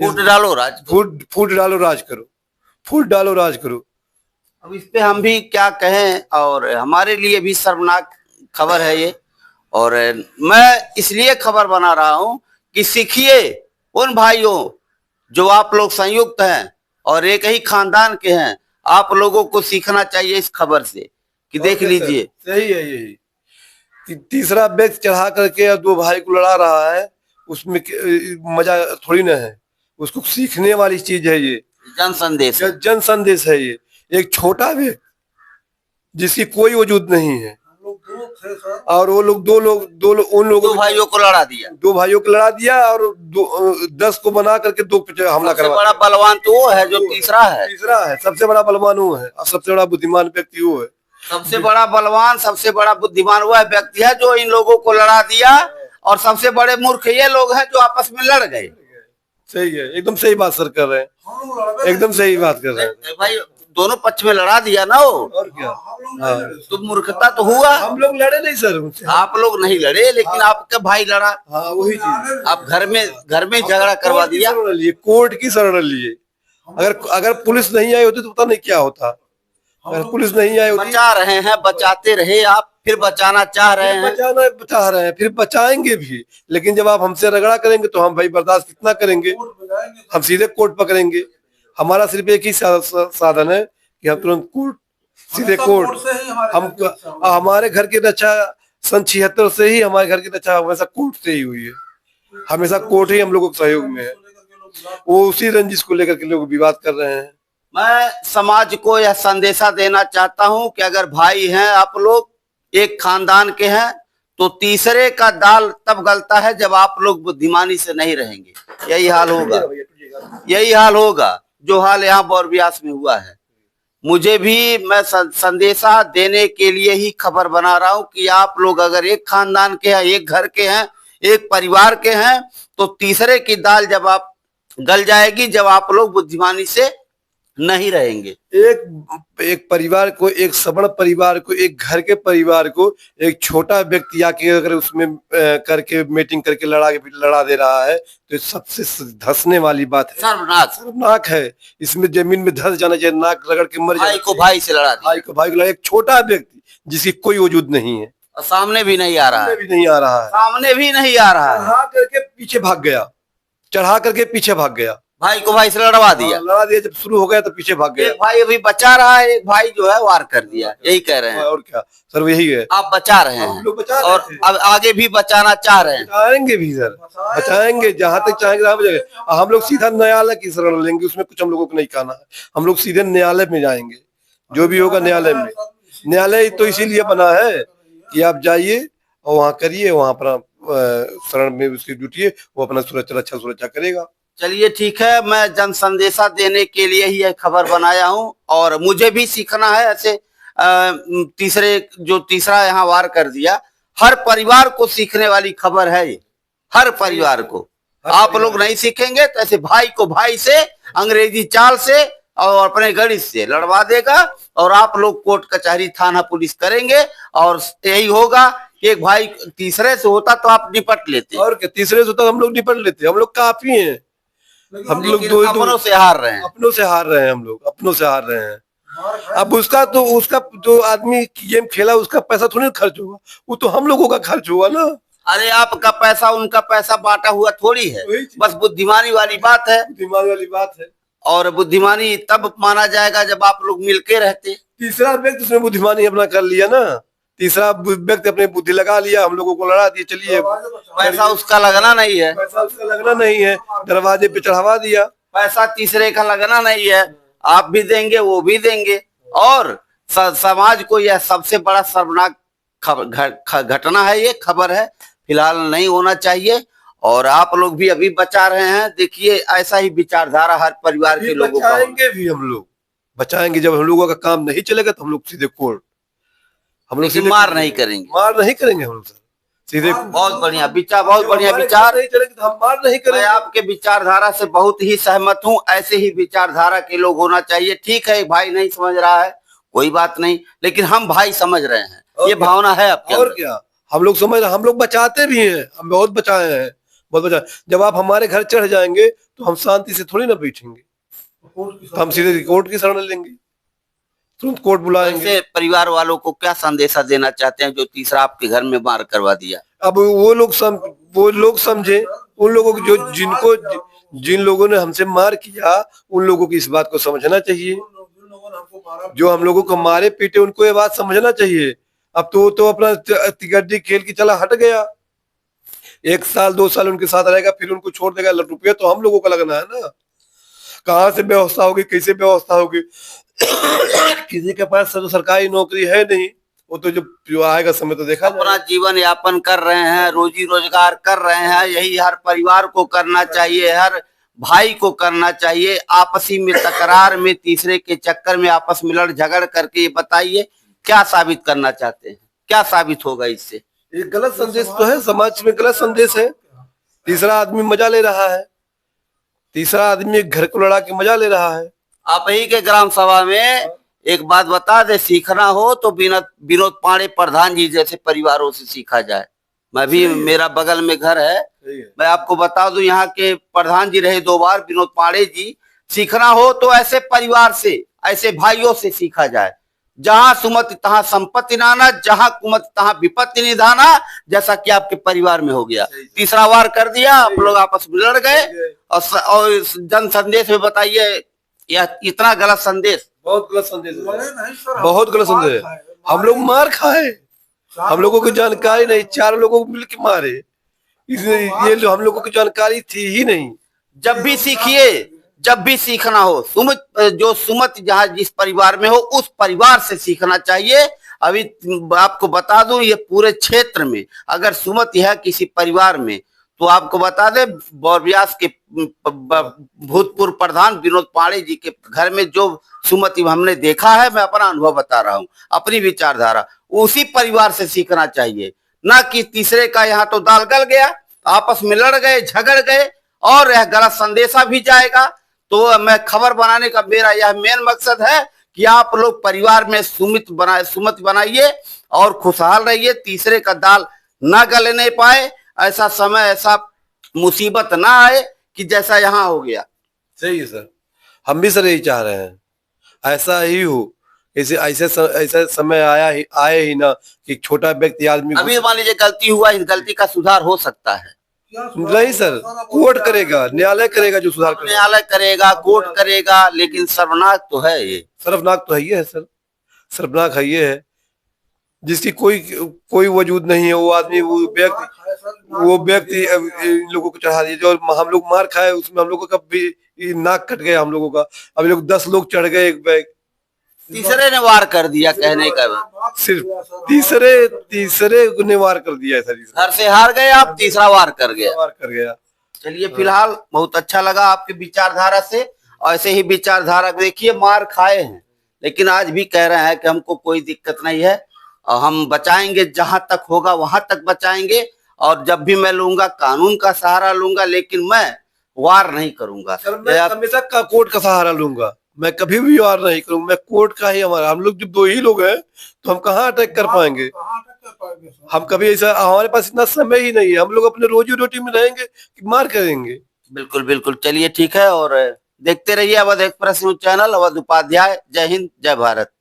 फूट डालो राज, फूट डालो राज करो, फूट डालो राज करो। अब इस पे हम भी क्या कहें, और हमारे लिए भी शर्मनाक खबर है ये। और मैं इसलिए खबर बना रहा हूं कि सीखिए उन भाइयों जो आप लोग संयुक्त हैं और एक ही खानदान के हैं, आप लोगों को सीखना चाहिए इस खबर से कि देख लीजिए। सही है यही, तीसरा व्यक्ति चढ़ा करके और दो भाई को लड़ा रहा है, उसमें मजा थोड़ी ना है, उसको सीखने वाली चीज है ये, जन संदेश है। जन संदेश है ये। एक छोटा व्यक्ति जिसकी कोई वजूद नहीं है, और वो लोग दो लोग उन लोगों दो भाइयों को लड़ा दिया, दो भाइयों को लड़ा दिया, और 10 को बना करके 2 पे हमला करवा। बड़ा बलवान तो वो है जो तीसरा है, सबसे बड़ा बलवान वो है, और सबसे बड़ा बुद्धिमान व्यक्ति वो है। सबसे बड़ा बलवान, सबसे बड़ा बुद्धिमान वह व्यक्ति है जो इन लोगों को लड़ा दिया, और सबसे बड़े मूर्ख ये लोग हैं जो आपस में लड़ गए। सही है, एकदम सही बात सर कर रहे हैं, एकदम सही बात कर रहे हैं भाई। दोनों पक्ष में लड़ा दिया ना वो, और क्या। तो मूर्खता तो हुआ। हम लोग लड़े नहीं सर उनसे, आप लोग नहीं लड़े, लेकिन आपका भाई लड़ा। हाँ वही चीज, आप घर में झगड़ा करवा दिया, कोर्ट की शरण लिए। अगर पुलिस नहीं आई होती तो पता नहीं क्या होता। अगर पुलिस नहीं आई होती। बचा रहे हैं, बचाते रहे आप, फिर बचाना चाह रहे हैं, बचा रहे हैं, फिर बचाएंगे भी। लेकिन जब आप हमसे रगड़ा करेंगे तो हम भाई बर्दाश्त कितना करेंगे, हम सीधे कोर्ट पकड़ेंगे। हमारा सिर्फ एक ही साधन है कि हम तुरंत कोर्ट, सीधे कोर्ट। हम हमारे घर की रक्षा सन 76 से ही, हमारे घर की रक्षा हमेशा कोर्ट से ही हुई है, हमेशा कोर्ट ही हम लोगों के सहयोग में है। वो उसी रंजिश को लेकर के लोग विवाद कर रहे हैं। मैं समाज को यह संदेशा देना चाहता हूं कि अगर भाई हैं आप लोग, एक खानदान के हैं, तो तीसरे का दाल तब गलता है जब आप लोग बुद्धिमानी से नहीं रहेंगे। यही हाल होगा, यही हाल होगा जो हाल यहाँ बोरबियास में हुआ है। मुझे भी, मैं संदेशा देने के लिए ही खबर बना रहा हूं कि आप लोग अगर एक खानदान के हैं, एक घर के हैं, एक परिवार के हैं, तो तीसरे की दाल जब आप गल जाएगी जब आप लोग बुद्धिमानी से नहीं रहेंगे। एक परिवार को, एक सबड़ परिवार को, एक घर के परिवार को एक छोटा व्यक्ति आके अगर उसमें करके मीटिंग करके लड़ा दे रहा है तो सबसे धंसने वाली बात है, शर्मनाक है। इसमें जमीन में धंस जाना चाहिए, नाक रगड़ के मर जाना। भाई को भाई से लड़ा दिया, भाई को भाई को लड़ा, एक छोटा व्यक्ति जिसकी कोई वजूद नहीं है, सामने भी नहीं आ रहा है, सामने भी नहीं आ रहा है, चढ़ा करके पीछे भाग गया, चढ़ा करके पीछे भाग गया, भाई को भाई से लड़वा दिया। जब शुरू हो गया तो पीछे भाग गया। एक भाई अभी बचा रहा है, एक भाई जो है वार कर दिया, यही कह रहे हैं। और क्या सर, यही है, आप बचा रहे हैं और अब आगे भी बचाना चाह रहे हैं। बचाएंगे भी सर, बचाएंगे, जहां तक चाहेंगे। हम लोग सीधा न्यायालय की शरण लेंगे, उसमें कुछ हम लोगों को नहीं कहना है। हम लोग सीधे न्यायालय में जाएंगे, जो भी होगा न्यायालय में। न्यायालय तो इसीलिए बना है कि आप जाइए और वहाँ करिए, वहाँ पर शरण में उसकी ड्यूटी है, वो अपना सुरक्षा करेगा। चलिए ठीक है, मैं जन संदेशा देने के लिए ही यह खबर बनाया हूं, और मुझे भी सीखना है ऐसे तीसरा यहाँ वार कर दिया। हर परिवार को सीखने वाली खबर है ये, हर परिवार को। आप लोग नहीं सीखेंगे तो ऐसे भाई को भाई से अंग्रेजी चाल से और अपने गणित से लड़वा देगा, और आप लोग कोर्ट कचहरी थाना पुलिस करेंगे, और यही होगा कि एक भाई तीसरे से होता तो आप निपट लेते। और क्या, तीसरे से होता हम लोग निपट लेते, हम लोग काफी हैं। हम लोग अपनों से हार रहे हैं, अपनों से हार रहे हैं, हम लोग अपनों से हार रहे हैं। अब उसका जो आदमी गेम खेला उसका पैसा थोड़ी खर्च होगा, वो तो हम लोगों का खर्च हुआ ना। अरे आपका पैसा उनका पैसा बांटा हुआ थोड़ी है, बस बुद्धिमानी वाली बात है, बुद्धिमानी वाली बात है। और बुद्धिमानी तब माना जाएगा जब आप लोग मिलके रहते। तीसरा व्यक्ति उसने बुद्धिमानी अपना कर लिया ना, तीसरा व्यक्ति अपने बुद्धि लगा लिया, हम लोगों को लड़ा दिया। चलिए, पैसा उसका लगना नहीं है, पैसा उसका लगना नहीं है, दरवाजे पे चढ़ावा दिया। पैसा तीसरे का लगना नहीं है, आप भी देंगे वो भी देंगे। और समाज को यह सबसे बड़ा शर्मनाक घटना है, ये खबर है, फिलहाल नहीं होना चाहिए। और आप लोग भी अभी बचा रहे हैं, देखिए ऐसा ही विचारधारा हर परिवार के लोगों का। बचाएंगे भी हम लोग, बचाएंगे। जब हम लोगों का काम नहीं चलेगा तो हम लोग सीधे कोर्ट, हम लोग सीधे मार नहीं करेंगे, मार नहीं करेंगे हम लोग सर, सीधे। बहुत बढ़िया विचार, बहुत बढ़िया विचार। नहीं चलेंगे तो हम मार नहीं करेंगे। मैं आपके विचारधारा से बहुत ही सहमत हूँ, ऐसे ही विचारधारा के लोग होना चाहिए। ठीक है, भाई नहीं समझ रहा है, कोई बात नहीं, लेकिन हम भाई समझ रहे हैं, ये भावना है आपके। और क्या, हम लोग समझ रहे, हम लोग बचाते भी हैं, हम बहुत बचाए हैं, बहुत बचा। जब आप हमारे घर चढ़ जाएंगे तो हम शांति से थोड़ी ना बैठेंगे, तो हम सीधे कोर्ट की शरण लेंगे, तुरंत कोर्ट बुलाएंगे। ऐसे परिवार वालों को क्या संदेशा देना चाहते हैं जो तीसरा आपके घर में मार करवा दिया? अब वो लोग समझे, उन लोगों को जिन लोगों ने हमसे मार किया, उन लोगों की इस बात को समझना चाहिए। जो हम लोगों को मारे पीटे उनको ये बात समझना चाहिए। अब तो अपना तिगड्डी खेल की चला हट गया, 1 साल 2 साल उनके साथ रहेगा, फिर उनको छोड़ देगा। रुपया तो हम लोगों का लगना है ना। कहाँ से व्यवस्था होगी, कैसे व्यवस्था होगी? किसी के पास सरकारी नौकरी है नहीं, वो तो जो आएगा समय तो देखा अपना जीवन यापन कर रहे हैं, रोजी रोजगार कर रहे हैं। यही हर परिवार को करना चाहिए, हर भाई को करना चाहिए। आपसी में तकरार में, तीसरे के चक्कर में आपस में लड़ झगड़ करके ये बताइए क्या साबित करना चाहते हैं? क्या साबित होगा इससे? ये गलत संदेश तो है, समाज में गलत संदेश है। तीसरा आदमी मजा ले रहा है, तीसरा आदमी घर को लड़ा के मजा ले रहा है। आप ही के ग्राम सभा में एक बात बता दे, सीखना हो तो विनोद पांडे प्रधान जी जैसे परिवारों से सीखा जाए। मैं भी, मेरा बगल में घर है, मैं आपको बता दूं, यहाँ के प्रधान जी रहे 2 बार, विनोद पांडे जी। सीखना हो तो ऐसे परिवार से, ऐसे भाइयों से सीखा जाए। जहां सुमति तहां संपत्ति नाना, जहां कुमति तहां विपत्ति निधाना, जैसा कि आपके परिवार में हो गया। तीसरा वार कर दिया, आप लोग आपस में लड़ गए। और जन संदेश में बताइए, यह इतना गलत संदेश, बहुत गलत संदेश है, बहुत गलत संदेश है। हम लोग मार खाए, हम लोगों की जानकारी नहीं, 4 लोगों को मिलकर मारे, ये हम लोगों की जानकारी थी ही नहीं। जब भी सीखिए, जब भी सीखना हो, सुमति जहाँ जिस परिवार में हो उस परिवार से सीखना चाहिए। अभी आपको बता दूं, ये पूरे क्षेत्र में अगर सुमति है किसी परिवार में, तो आपको बता दे, बोरब्यास के भूतपूर्व प्रधान विनोद पांडे जी के घर में जो सुमति हमने देखा है, मैं अपना अनुभव बता रहा हूँ, अपनी विचारधारा, उसी परिवार से सीखना चाहिए। ना कि तीसरे का। यहाँ तो दाल गल गया, आपस में लड़ गए, झगड़ गए, और यह गलत संदेशा भी जाएगा। तो मैं खबर बनाने का मेरा यह मेन मकसद है कि आप लोग परिवार में सुमति बनाइए और खुशहाल रहिए। तीसरे का दाल ना गलने पाए, ऐसा समय, ऐसा मुसीबत ना आए कि जैसा यहाँ हो गया। सही है सर, हम भी सर यही चाह रहे हैं, ऐसा ही हो। ऐसा समय आए ही ना कि छोटा व्यक्ति आदमी, अभी मान लीजिए गलती हुआ, इस गलती का सुधार हो सकता है। नहीं सर, कोर्ट करेगा, न्यायालय करेगा, जो सुधार करेगा। न्यायालय करेगा, कोर्ट करेगा, लेकिन शर्मनाक तो है ये। शर्मनाक तो है ही है सर, शर्मनाक है ये है, जिसकी कोई वजूद नहीं है। वो आदमी, वो व्यक्ति इन लोगों को चढ़ा दिया। जो हम लोग मार खाए उसमें हम लोगों का भी नाक कट गया हम लोगों का। अब लोग 10 लोग चढ़ गए एक बैग, तीसरे ने वार कर दिया, कहने का सिर्फ तीसरे ने वार कर दिया सर। घर से हार गए आप, तीसरा वार कर गया। चलिए, फिलहाल बहुत अच्छा लगा आपकी विचारधारा से। ऐसे ही विचारधारा देखिए, मार खाए हैं लेकिन आज भी कह रहे हैं कि हमको कोई दिक्कत नहीं है, और हम बचाएंगे, जहां तक होगा वहां तक बचाएंगे। और जब भी मैं लूंगा कानून का सहारा लूंगा, लेकिन मैं वार नहीं करूंगा। मैं हमेशा का कोर्ट का सहारा लूंगा, मैं कभी भी वार नहीं करूंगा। मैं कोर्ट का ही, हमारा, हम लोग जब 2 ही लोग हैं तो हम कहाँ अटैक कर पाएंगे? हम कभी ऐसा, हमारे पास इतना समय ही नहीं है। हम लोग अपने रोजी रोटी में रहेंगे कि मार करेंगे। बिल्कुल बिल्कुल, चलिए ठीक है। और देखते रहिए Awadh express news channel, Awadh Upadhyay. जय हिंद, जय भारत।